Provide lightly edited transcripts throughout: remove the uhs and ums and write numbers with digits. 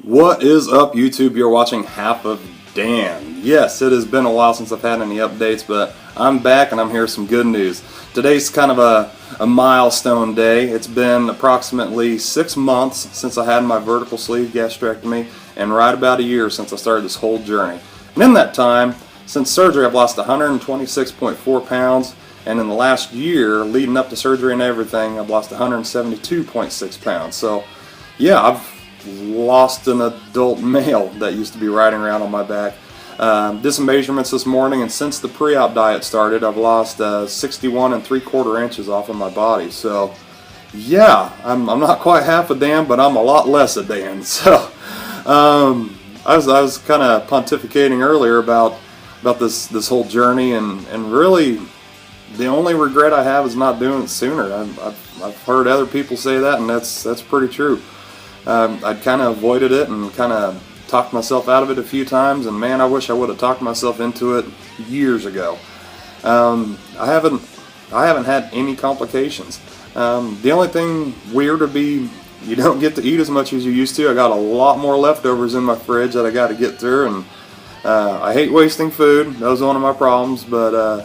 What is up, YouTube? You're watching Half of Dan. Yes, it has been a while since I've had any updates, but I'm back and I'm here with some good news. Today's kind of a milestone day. It's been approximately 6 months since I had my vertical sleeve gastrectomy and right about a year since I started this whole journey. And in that time, since surgery, I've lost 126.4 pounds, and in the last year, leading up to surgery and everything, I've lost 172.6 pounds. So, yeah, I've lost an adult male that used to be riding around on my back. Did some measurements this morning, and since the pre-op diet started, I've lost 61 3/4 inches off of my body. So, yeah, I'm not quite half a Dan, but I'm a lot less a Dan. So, I was kind of pontificating earlier about this whole journey, and really, the only regret I have is not doing it sooner. I've heard other people say that, and that's pretty true. I'd kind of avoided it and kind of talked myself out of it a few times, and man, I wish I would have talked myself into it years ago. I haven't had any complications. The only thing weird would be you don't get to eat as much as you used to. I got a lot more leftovers in my fridge that I got to get through, and I hate wasting food. That was one of my problems, but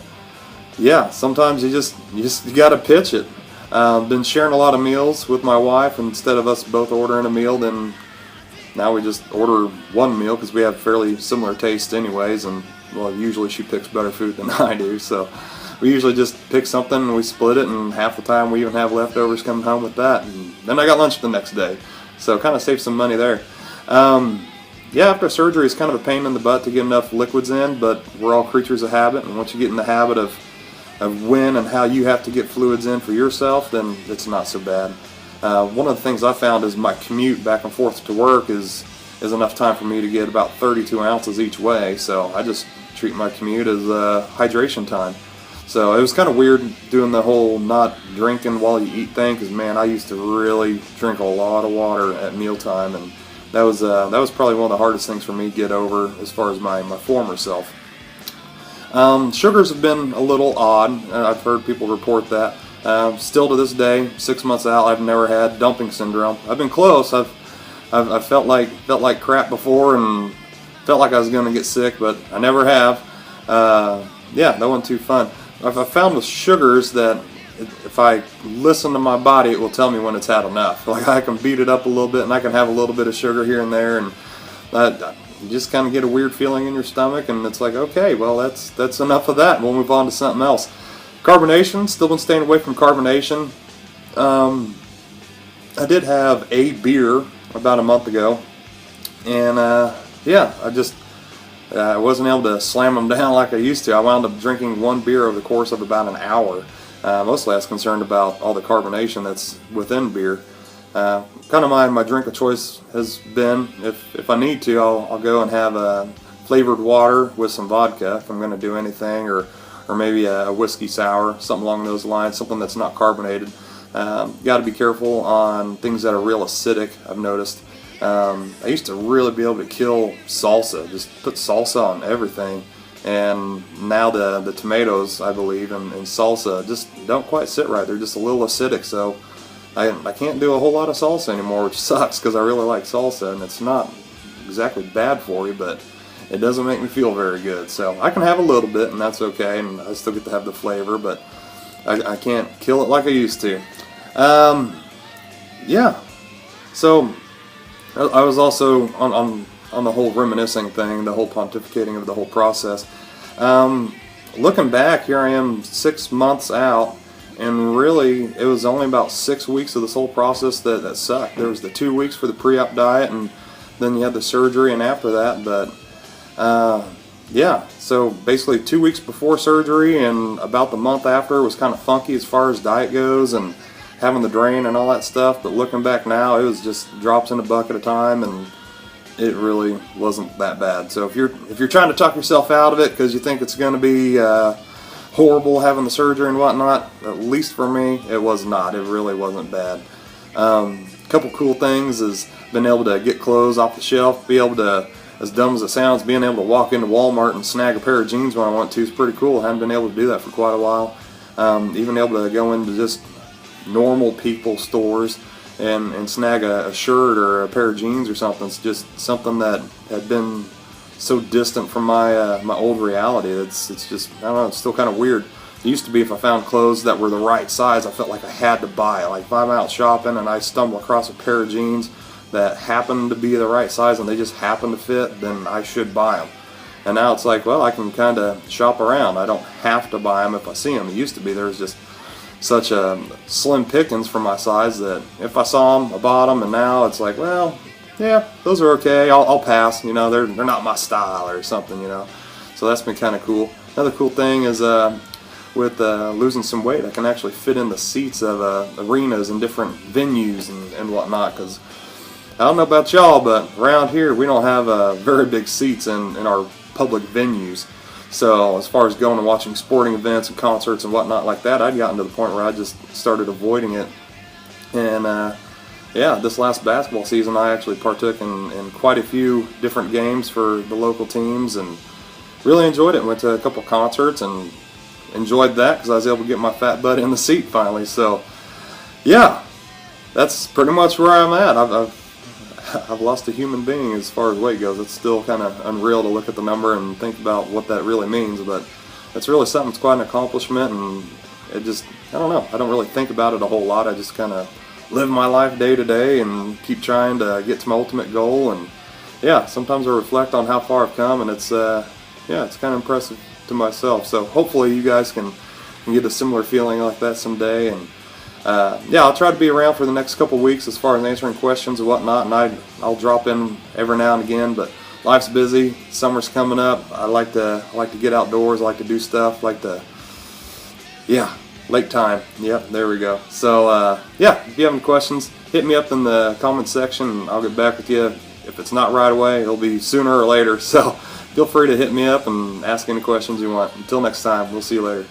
yeah, sometimes you got to pitch it. Been sharing a lot of meals with my wife. Instead of us both ordering a meal, then now we just order one meal because we have fairly similar tastes anyways, and well, usually she picks better food than I do, so we usually just pick something and we split it, and half the time we even have leftovers coming home with that, and then I got lunch the next day, so kind of save some money there. Yeah, after surgery it's kind of a pain in the butt to get enough liquids in, but we're all creatures of habit, and once you get in the habit of when and how you have to get fluids in for yourself, then it's not so bad. One of the things I found is my commute back and forth to work is enough time for me to get about 32 ounces each way, so I just treat my commute as hydration time. So it was kind of weird doing the whole not drinking while you eat thing, because man, I used to really drink a lot of water at mealtime, and that was probably one of the hardest things for me to get over as far as my former self. Sugars have been a little odd. I've heard people report that. Still to this day, 6 months out, I've never had dumping syndrome. I've been close. I've felt like crap before and felt like I was going to get sick, but I never have. Yeah, that wasn't too fun. I've found with sugars that if I listen to my body, it will tell me when it's had enough. Like I can beat it up a little bit, and I can have a little bit of sugar here and there, and you just kind of get a weird feeling in your stomach, and it's like, okay, well, that's enough of that. We'll move on to something else. Carbonation, still been staying away from carbonation. I did have a beer about a month ago, and yeah, I wasn't able to slam them down like I used to. I wound up drinking one beer over the course of about an hour. Mostly I was concerned about all the carbonation that's within beer. Kind of my drink of choice has been, if I need to, I'll go and have a flavored water with some vodka if I'm going to do anything, or maybe a whiskey sour, something along those lines, something that's not carbonated. Got to be careful on things that are real acidic, I've noticed. I used to really be able to kill salsa, just put salsa on everything, and now the tomatoes, I believe, and salsa just don't quite sit right. They're just a little acidic, so I can't do a whole lot of salsa anymore, which sucks because I really like salsa, and it's not exactly bad for you, but it doesn't make me feel very good. So I can have a little bit, and that's okay, and I still get to have the flavor, but I can't kill it like I used to. Yeah, so I was also on the whole reminiscing thing, the whole pontificating of the whole process. Looking back, here I am 6 months out, and really, it was only about 6 weeks of this whole process that sucked. There was the 2 weeks for the pre-op diet, and then you had the surgery, and after that, but yeah, so basically 2 weeks before surgery and about the month after was kind of funky as far as diet goes and having the drain and all that stuff, but looking back now, it was just drops in a bucket at a time, and it really wasn't that bad. So if you're trying to talk yourself out of it because you think it's going to be horrible having the surgery and whatnot, at least for me, it was not. It really wasn't bad. A couple cool things is being able to get clothes off the shelf, be able to, as dumb as it sounds, being able to walk into Walmart and snag a pair of jeans when I want to is pretty cool. I haven't been able to do that for quite a while. Even able to go into just normal people stores and snag a shirt or a pair of jeans or something. It's just something that had been so distant from my my old reality. It's just, I don't know, it's still kind of weird. It used to be if I found clothes that were the right size, I felt like I had to buy it. Like if I'm out shopping and I stumble across a pair of jeans that happen to be the right size and they just happen to fit, then I should buy them. And now it's like, well, I can kind of shop around. I don't have to buy them if I see them. It used to be there was just such a slim pickings for my size that if I saw them, I bought them, and now it's like, well, yeah, those are okay. I'll pass. You know, they're not my style or something. You know, so that's been kind of cool. Another cool thing is with losing some weight, I can actually fit in the seats of arenas and different venues and whatnot. Because I don't know about y'all, but around here we don't have very big seats in our public venues. So as far as going and watching sporting events and concerts and whatnot like that, I'd gotten to the point where I just started avoiding it. And yeah, this last basketball season I actually partook in quite a few different games for the local teams and really enjoyed it. Went to a couple concerts and enjoyed that because I was able to get my fat butt in the seat finally. So yeah, that's pretty much where I'm at. I've lost a human being as far as weight goes. It's still kind of unreal to look at the number and think about what that really means, but it's really something. It's quite an accomplishment, and it just, I don't know, I don't really think about it a whole lot. I just kind of live my life day to day and keep trying to get to my ultimate goal. And yeah, sometimes I reflect on how far I've come, and it's yeah, it's kind of impressive to myself. So hopefully you guys can get a similar feeling like that someday. And yeah, I'll try to be around for the next couple weeks as far as answering questions and whatnot, and I'll drop in every now and again. But life's busy. Summer's coming up. I like to get outdoors. I like to do stuff. Yeah, lake time. Yep, there we go. So yeah, if you have any questions, hit me up in the comment section, and I'll get back with you. If it's not right away, it'll be sooner or later. So feel free to hit me up and ask any questions you want. Until next time, we'll see you later.